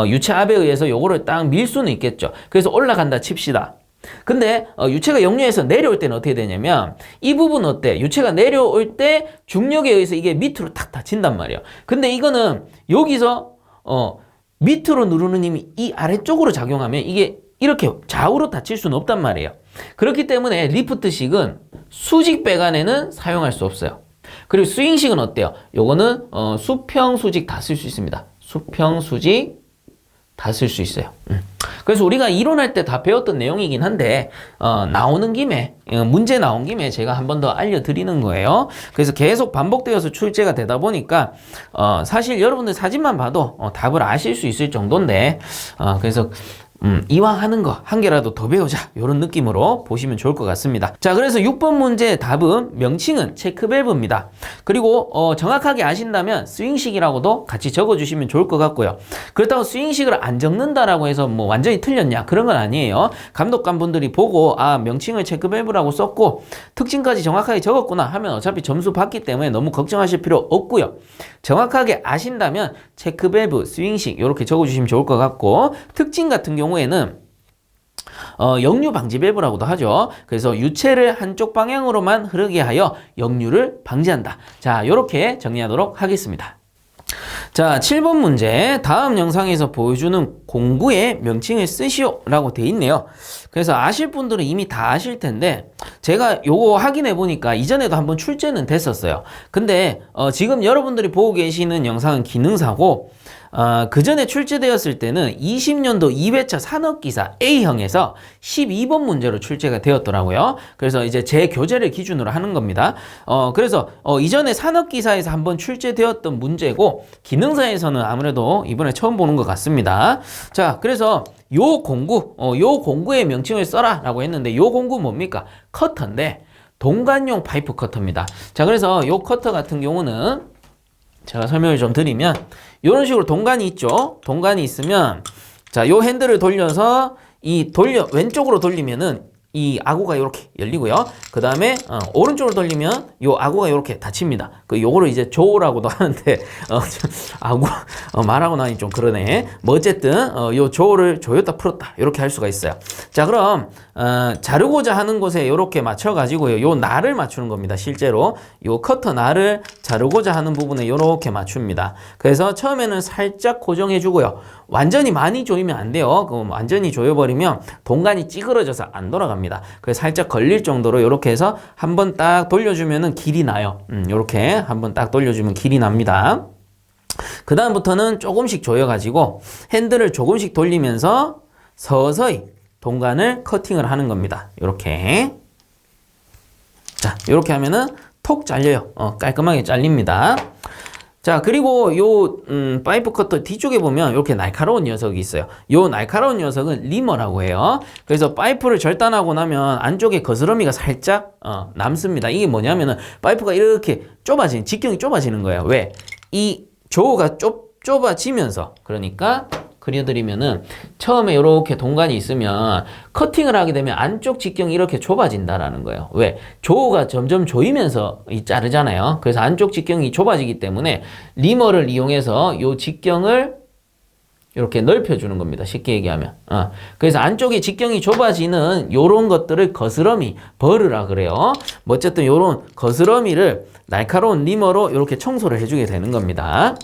유체 압에 의해서 요거를 딱 밀 수는 있겠죠. 그래서 올라간다 칩시다. 근데 유체가 역류해서 내려올 때는 어떻게 되냐면 이 부분 어때? 유체가 내려올 때 중력에 의해서 이게 밑으로 탁 닫힌단 말이에요. 근데 이거는 여기서 밑으로 누르는 힘이 이 아래쪽으로 작용하면 이게 이렇게 좌우로 닫힐 수는 없단 말이에요. 그렇기 때문에 리프트식은 수직 배관에는 사용할 수 없어요. 그리고 스윙식은 어때요? 요거는 수평 수직 다 쓸 수 있습니다. 수평 수직 다 쓸 수 있어요. 그래서 우리가 이론할 때 다 배웠던 내용이긴 한데 나오는 김에 문제 나온 김에 제가 한 번 더 알려드리는 거예요. 그래서 계속 반복되어서 출제가 되다 보니까 사실 여러분들 사진만 봐도 답을 아실 수 있을 정도인데 그래서 이왕 하는 거 한 개라도 더 배우자 이런 느낌으로 보시면 좋을 것 같습니다. 자, 그래서 6번 문제의 답은 명칭은 체크 밸브입니다. 그리고 정확하게 아신다면 스윙식이라고도 같이 적어주시면 좋을 것 같고요. 그렇다고 스윙식을 안 적는다라고 해서 뭐 완전히 틀렸냐 그런 건 아니에요. 감독관분들이 보고 명칭을 체크 밸브라고 썼고 특징까지 정확하게 적었구나 하면 어차피 점수 받기 때문에 너무 걱정하실 필요 없고요. 정확하게 아신다면 체크 밸브, 스윙식 이렇게 적어주시면 좋을 것 같고 특징 같은 경우에는 역류 방지 밸브라고도 하죠. 그래서 유체를 한쪽 방향으로만 흐르게 하여 역류를 방지한다. 자, 이렇게 정리하도록 하겠습니다. 자, 7번 문제. 다음 영상에서 보여주는 공구의 명칭을 쓰시오 라고 돼 있네요. 그래서 아실 분들은 이미 다 아실 텐데 제가 요거 확인해 보니까 이전에도 한번 출제는 됐었어요. 근데 지금 여러분들이 보고 계시는 영상은 기능사고 그 전에 출제되었을 때는 20년도 2회차 산업기사 A형에서 12번 문제로 출제가 되었더라고요. 그래서 이제 제 교재를 기준으로 하는 겁니다. 그래서 이전에 산업기사에서 한번 출제되었던 문제고 기능사에서는 아무래도 이번에 처음 보는 것 같습니다. 자, 그래서 요 공구의 명칭을 써라 라고 했는데 요 공구 뭡니까? 커터인데 동관용 파이프 커터입니다. 자, 그래서 요 커터 같은 경우는 제가 설명을 좀 드리면 이런 식으로 동관이 있죠. 동관이 있으면 자, 요 핸들을 돌려서 왼쪽으로 돌리면은 이 아구가 이렇게 열리고요. 그 다음에 오른쪽으로 돌리면 요 아구가 이렇게 닫힙니다. 요거를 이제 조우라고도 하는데 아구 말하고 나니 좀 그러네. 뭐 어쨌든 요 조우를 조였다 풀었다 이렇게 할 수가 있어요. 자, 그럼 자르고자 하는 곳에 이렇게 맞춰 가지고요. 요 날을 맞추는 겁니다. 실제로 요 커터 날을 자르고자 하는 부분에 이렇게 맞춥니다. 그래서 처음에는 살짝 고정해 주고요. 완전히 많이 조이면 안 돼요. 그럼 완전히 조여버리면 동관이 찌그러져서 안 돌아갑니다. 그래서 살짝 걸릴 정도로 이렇게 해서 한번 딱 돌려주면은 길이 나요. 이렇게 한번 딱 돌려주면 길이 납니다. 그 다음부터는 조금씩 조여가지고 핸들을 조금씩 돌리면서 서서히 동관을 커팅을 하는 겁니다. 이렇게. 자, 이렇게 하면은 톡 잘려요. 깔끔하게 잘립니다. 자, 그리고 요 파이프 커터 뒤쪽에 보면 이렇게 날카로운 녀석이 있어요. 요 날카로운 녀석은 리머라고 해요. 그래서 파이프를 절단하고 나면 안쪽에 거스러미가 살짝 남습니다. 이게 뭐냐면은 파이프가 이렇게 직경이 좁아지는 거예요. 왜? 이 조우가 좁아지면서, 그러니까 그려드리면은 처음에 이렇게 동관이 있으면 커팅을 하게 되면 안쪽 직경이 이렇게 좁아진다라는 거예요. 왜? 조우가 점점 조이면서 자르잖아요. 그래서 안쪽 직경이 좁아지기 때문에 리머를 이용해서 이 직경을 이렇게 넓혀주는 겁니다. 쉽게 얘기하면. 그래서 안쪽에 직경이 좁아지는 요런 것들을 거스러미, 버르라 그래요. 뭐 어쨌든 요런 거스러미를 날카로운 리머로 이렇게 청소를 해주게 되는 겁니다.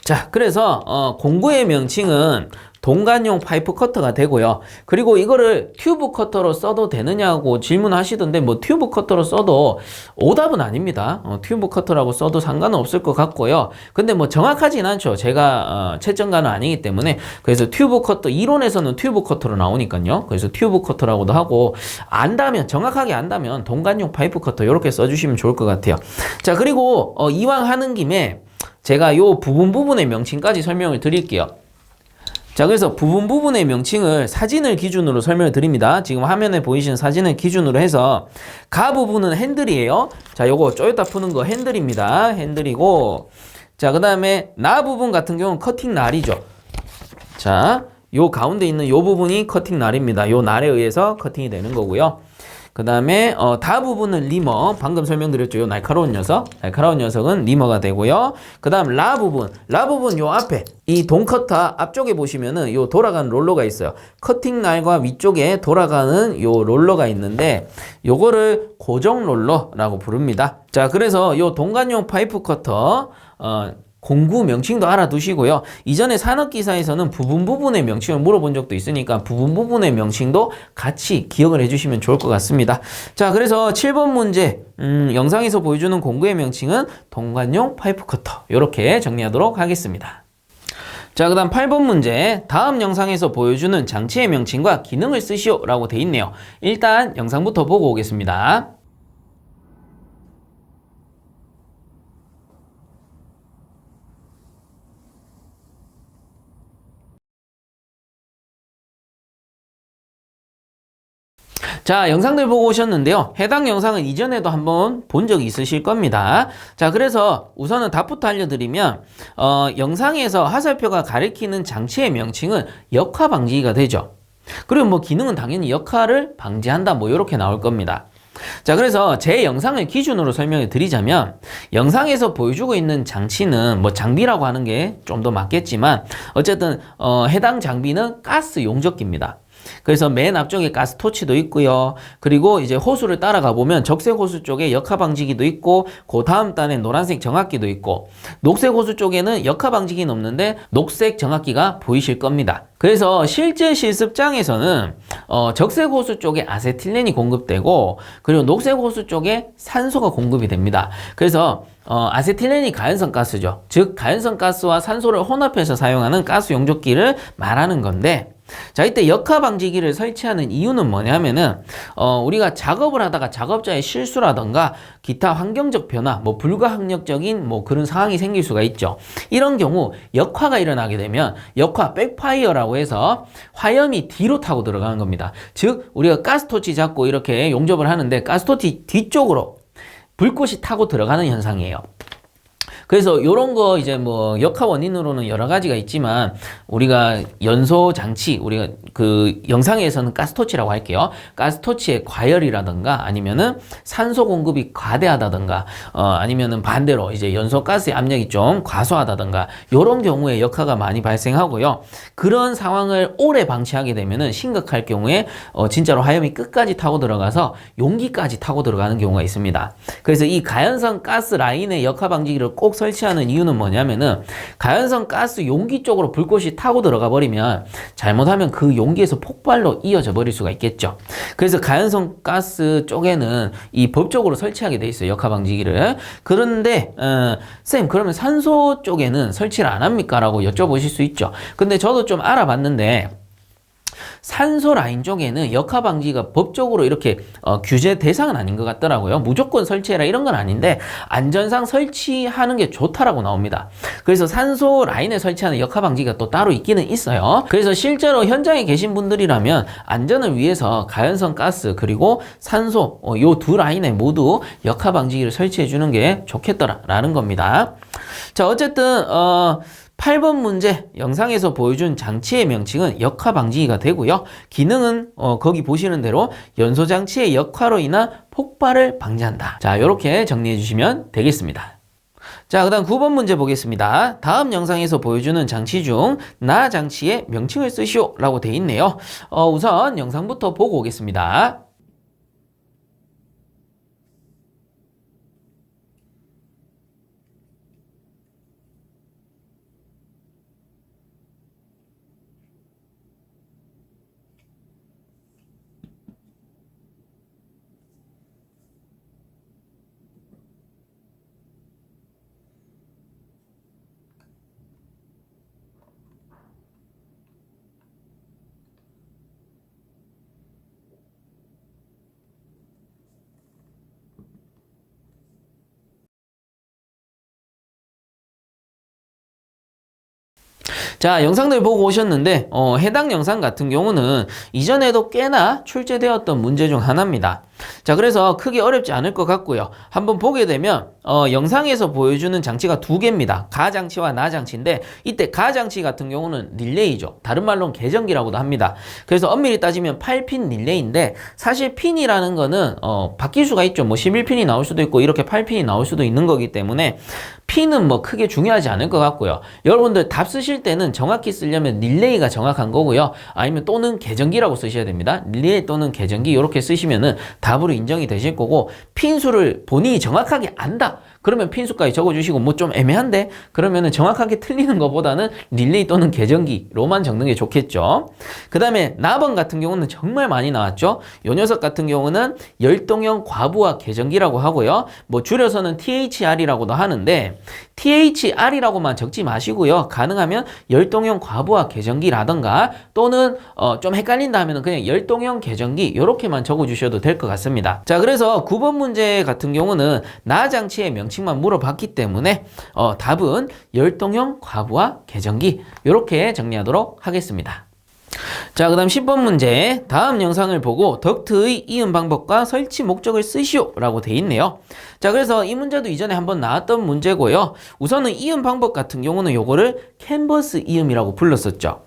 자, 그래서 공구의 명칭은 동관용 파이프 커터가 되고요. 그리고 이거를 튜브 커터로 써도 되느냐고 질문하시던데 뭐 튜브 커터로 써도 오답은 아닙니다. 튜브 커터라고 써도 상관은 없을 것 같고요. 근데 뭐 정확하진 않죠. 제가 채점가는 아니기 때문에. 그래서 튜브 커터, 이론에서는 튜브 커터로 나오니까요. 그래서 튜브 커터라고도 하고, 정확하게 안다면 동관용 파이프 커터 이렇게 써주시면 좋을 것 같아요. 자, 그리고 이왕 하는 김에 제가 요 부분의 명칭까지 설명을 드릴게요. 자, 그래서 부분의 명칭을 사진을 기준으로 설명을 드립니다. 지금 화면에 보이시는 사진을 기준으로 해서 가 부분은 핸들이에요. 자, 요거 쪼였다 푸는 거 핸들입니다. 핸들이고, 자, 그 다음에 나 부분 같은 경우는 커팅 날이죠. 자, 요 가운데 있는 요 부분이 커팅 날입니다. 요 날에 의해서 커팅이 되는 거고요. 그 다음에 다 부분은 리머, 방금 설명드렸죠. 요 날카로운 녀석은 리머가 되고요. 그 다음 라 부분 요 앞에 이 동커터 앞쪽에 보시면은 요 돌아가는 롤러가 있어요. 커팅 날과 위쪽에 돌아가는 요 롤러가 있는데 요거를 고정 롤러라고 부릅니다. 자, 그래서 요 동관용 파이프 커터 공구 명칭도 알아두시고요. 이전에 산업기사에서는 부분의 명칭을 물어본 적도 있으니까 부분의 명칭도 같이 기억을 해주시면 좋을 것 같습니다. 자, 그래서 7번 문제 영상에서 보여주는 공구의 명칭은 동관용 파이프 커터, 이렇게 정리하도록 하겠습니다. 자, 그 다음 8번 문제, 다음 영상에서 보여주는 장치의 명칭과 기능을 쓰시오 라고 돼 있네요. 일단 영상부터 보고 오겠습니다. 자, 영상들 보고 오셨는데요. 해당 영상은 이전에도 한번 본 적이 있으실 겁니다. 자, 그래서 우선은 답부터 알려드리면 영상에서 하살표가 가리키는 장치의 명칭은 역화 방지기가 되죠. 그리고 뭐 기능은 당연히 역화를 방지한다, 뭐 이렇게 나올 겁니다. 자, 그래서 제 영상을 기준으로 설명을 드리자면 영상에서 보여주고 있는 장치는 뭐 장비라고 하는 게 좀 더 맞겠지만 어쨌든 해당 장비는 가스 용접기입니다. 그래서 맨 앞쪽에 가스토치도 있고요. 그리고 이제 호수를 따라가 보면 적색 호수 쪽에 역하방지기도 있고 그 다음 단에 노란색 정학기도 있고 녹색 호수 쪽에는 역하방지기는 없는데 녹색 정학기가 보이실 겁니다. 그래서 실제 실습장에서는 적색 호수 쪽에 아세틸렌이 공급되고 그리고 녹색 호수 쪽에 산소가 공급이 됩니다. 그래서 아세틸렌이 가연성 가스죠. 즉 가연성 가스와 산소를 혼합해서 사용하는 가스 용접기를 말하는 건데 자, 이때 역하방지기를 설치하는 이유는 뭐냐면은 우리가 작업을 하다가 작업자의 실수라던가 기타 환경적 변화, 뭐 불가항력적인 뭐 그런 상황이 생길 수가 있죠. 이런 경우 역화가 일어나게 되면 역화 백파이어라고 해서 화염이 뒤로 타고 들어가는 겁니다. 즉 우리가 가스토치 잡고 이렇게 용접을 하는데 가스토치 뒤쪽으로 불꽃이 타고 들어가는 현상이에요. 그래서 요런 거 이제 뭐 역화 원인으로는 여러 가지가 있지만 우리가 연소 장치, 우리가 그 영상에서는 가스토치라고 할게요. 가스토치의 과열이라든가 아니면은 산소 공급이 과대하다든가 아니면은 반대로 이제 연소 가스의 압력이 좀 과소하다든가 요런 경우에 역화가 많이 발생하고요. 그런 상황을 오래 방치하게 되면은 심각할 경우에 진짜로 화염이 끝까지 타고 들어가서 용기까지 타고 들어가는 경우가 있습니다. 그래서 이 가연성 가스 라인의 역화 방지기를 꼭 설치하는 이유는 뭐냐면은 가연성 가스 용기 쪽으로 불꽃이 타고 들어가 버리면 잘못하면 그 용기에서 폭발로 이어져 버릴 수가 있겠죠. 그래서 가연성 가스 쪽에는 이 법적으로 설치하게 돼 있어요. 역화 방지기를. 그런데 쌤 그러면 산소 쪽에는 설치를 안 합니까? 라고 여쭤보실 수 있죠. 근데 저도 좀 알아봤는데 산소 라인 쪽에는 역화 방지가 법적으로 이렇게 규제 대상은 아닌 것 같더라고요. 무조건 설치해라 이런 건 아닌데 안전상 설치하는 게 좋다라고 나옵니다. 그래서 산소 라인에 설치하는 역화 방지가 또 따로 있기는 있어요. 그래서 실제로 현장에 계신 분들이라면 안전을 위해서 가연성 가스 그리고 산소 요 두 라인에 모두 역화 방지기를 설치해 주는 게 좋겠더라라는 겁니다. 자, 어쨌든 8번 문제 영상에서 보여준 장치의 명칭은 역화방지기가 되고요. 기능은 거기 보시는 대로 연소장치의 역화로 인한 폭발을 방지한다. 자, 이렇게 정리해 주시면 되겠습니다. 자, 그 다음 9번 문제 보겠습니다. 다음 영상에서 보여주는 장치 중 나 장치의 명칭을 쓰시오 라고 되어 있네요. 우선 영상부터 보고 오겠습니다. 자, 영상들 보고 오셨는데 해당 영상 같은 경우는 이전에도 꽤나 출제되었던 문제 중 하나입니다. 자, 그래서 크게 어렵지 않을 것 같고요. 한번 보게 되면 영상에서 보여주는 장치가 두 개입니다. 가장치와 나장치인데 이때 가장치 같은 경우는 릴레이죠. 다른 말로는 계전기라고도 합니다. 그래서 엄밀히 따지면 8핀 릴레이인데 사실 핀이라는 거는 바뀔 수가 있죠. 뭐 11핀이 나올 수도 있고 이렇게 8핀이 나올 수도 있는 거기 때문에 핀은 뭐 크게 중요하지 않을 것 같고요. 여러분들 답 쓰실 때는 정확히 쓰려면 릴레이가 정확한 거고요. 아니면 또는 계전기라고 쓰셔야 됩니다. 릴레이 또는 계전기 이렇게 쓰시면은 답으로 인정이 되실 거고 핀 수를 본인이 정확하게 안다. 그러면 핀수까지 적어주시고 뭐 좀 애매한데? 그러면은 정확하게 틀리는 것보다는 릴레이 또는 계전기로만 적는 게 좋겠죠. 그 다음에 나번 같은 경우는 정말 많이 나왔죠. 요 녀석 같은 경우는 열동형 과부하 계전기라고 하고요. 뭐 줄여서는 THR이라고도 하는데 THR이라고만 적지 마시고요. 가능하면 열동형 과부하 계전기라던가 또는 좀 헷갈린다 하면 그냥 열동형 계전기 이렇게만 적어주셔도 될 것 같습니다. 자, 그래서 9번 문제 같은 경우는 나 장치의 명칭만 물어봤기 때문에 답은 열동형 과부하 계전기 이렇게 정리하도록 하겠습니다. 자, 그 다음 10번 문제. 다음 영상을 보고 덕트의 이음 방법과 설치 목적을 쓰시오 라고 돼 있네요. 자, 그래서 이 문제도 이전에 한번 나왔던 문제고요. 우선은 이음 방법 같은 경우는 요거를 캔버스 이음이라고 불렀었죠.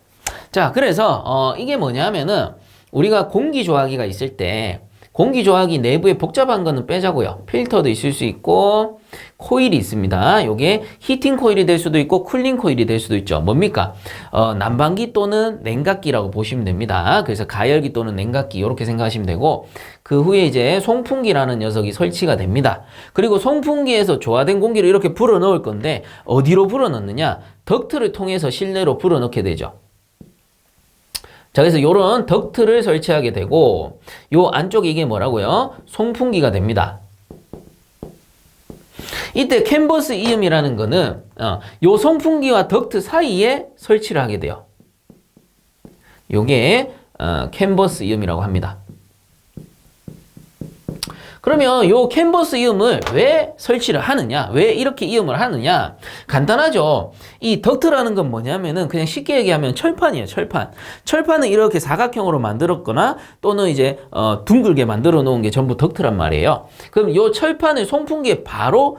자, 그래서 이게 뭐냐면은 우리가 공기 조화기가 있을 때 공기 조화기 내부에 복잡한 거는 빼자고요. 필터도 있을 수 있고 코일이 있습니다. 요게 히팅 코일이 될 수도 있고 쿨링 코일이 될 수도 있죠. 뭡니까? 난방기 또는 냉각기라고 보시면 됩니다. 그래서 가열기 또는 냉각기 이렇게 생각하시면 되고 그 후에 이제 송풍기라는 녀석이 설치가 됩니다. 그리고 송풍기에서 조화된 공기를 이렇게 불어 넣을 건데 어디로 불어 넣느냐? 덕트를 통해서 실내로 불어 넣게 되죠. 자, 그래서 요런 덕트를 설치하게 되고 요 안쪽에 이게 뭐라고요? 송풍기가 됩니다. 이때 캔버스 이음이라는 거는 요 송풍기와 덕트 사이에 설치를 하게 돼요. 요게 캔버스 이음이라고 합니다. 그러면 요 캔버스 이음을 왜 설치를 하느냐? 왜 이렇게 이음을 하느냐? 간단하죠. 이 덕트라는 건 뭐냐면은 그냥 쉽게 얘기하면 철판이에요. 철판. 철판은 이렇게 사각형으로 만들었거나 또는 이제 둥글게 만들어 놓은 게 전부 덕트란 말이에요. 그럼 요 철판을 송풍기에 바로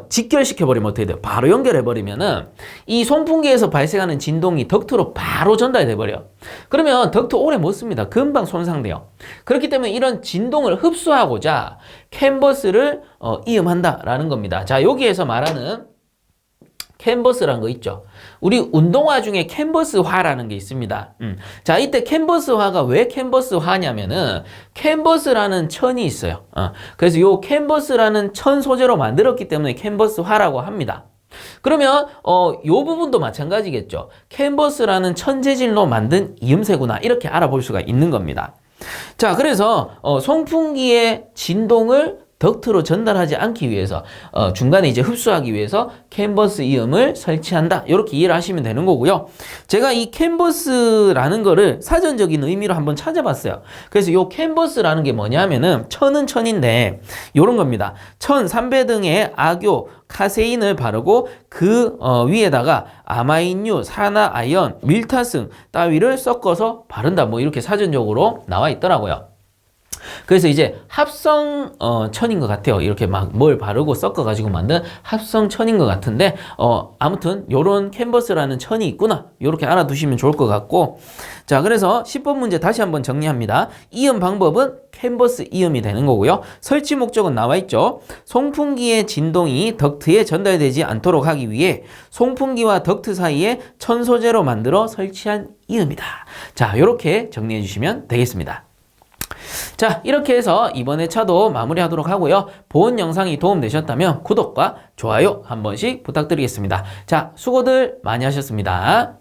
직결시켜 버리면 어떻게 돼요? 바로 연결해 버리면은 이 송풍기에서 발생하는 진동이 덕트로 바로 전달돼 버려요. 그러면 덕트 오래 못 씁니다. 금방 손상돼요. 그렇기 때문에 이런 진동을 흡수하고자 캔버스를 이음한다라는 겁니다. 자, 여기에서 말하는 캔버스라는 거 있죠. 우리 운동화 중에 캔버스화라는 게 있습니다. 자, 이때 캔버스화가 왜 캔버스화냐면은 캔버스라는 천이 있어요. 그래서 요 캔버스라는 천 소재로 만들었기 때문에 캔버스화라고 합니다. 그러면 요 부분도 마찬가지겠죠. 캔버스라는 천 재질로 만든 이음새구나 이렇게 알아볼 수가 있는 겁니다. 자, 그래서 송풍기의 진동을 덕트로 전달하지 않기 위해서 중간에 이제 흡수하기 위해서 캔버스 이음을 설치한다. 이렇게 이해를 하시면 되는 거고요. 제가 이 캔버스라는 거를 사전적인 의미로 한번 찾아봤어요. 그래서 이 캔버스라는 게 뭐냐면은 천은 천인데 이런 겁니다. 천, 삼배등의 악교, 카세인을 바르고 그 위에다가 아마인유, 산화아연, 밀타승 따위를 섞어서 바른다. 뭐 이렇게 사전적으로 나와 있더라고요. 그래서 이제 합성 천인 것 같아요. 이렇게 막 뭘 바르고 섞어 가지고 만든 합성 천인 것 같은데 아무튼 요런 캔버스라는 천이 있구나. 요렇게 알아두시면 좋을 것 같고, 자, 그래서 10번 문제 다시 한번 정리합니다. 이음 방법은 캔버스 이음이 되는 거고요. 설치 목적은 나와 있죠. 송풍기의 진동이 덕트에 전달되지 않도록 하기 위해 송풍기와 덕트 사이에 천 소재로 만들어 설치한 이음이다. 자, 요렇게 정리해 주시면 되겠습니다. 자, 이렇게 해서 이번 회차도 마무리하도록 하고요. 본 영상이 도움되셨다면 구독과 좋아요 한 번씩 부탁드리겠습니다. 자, 수고들 많이 하셨습니다.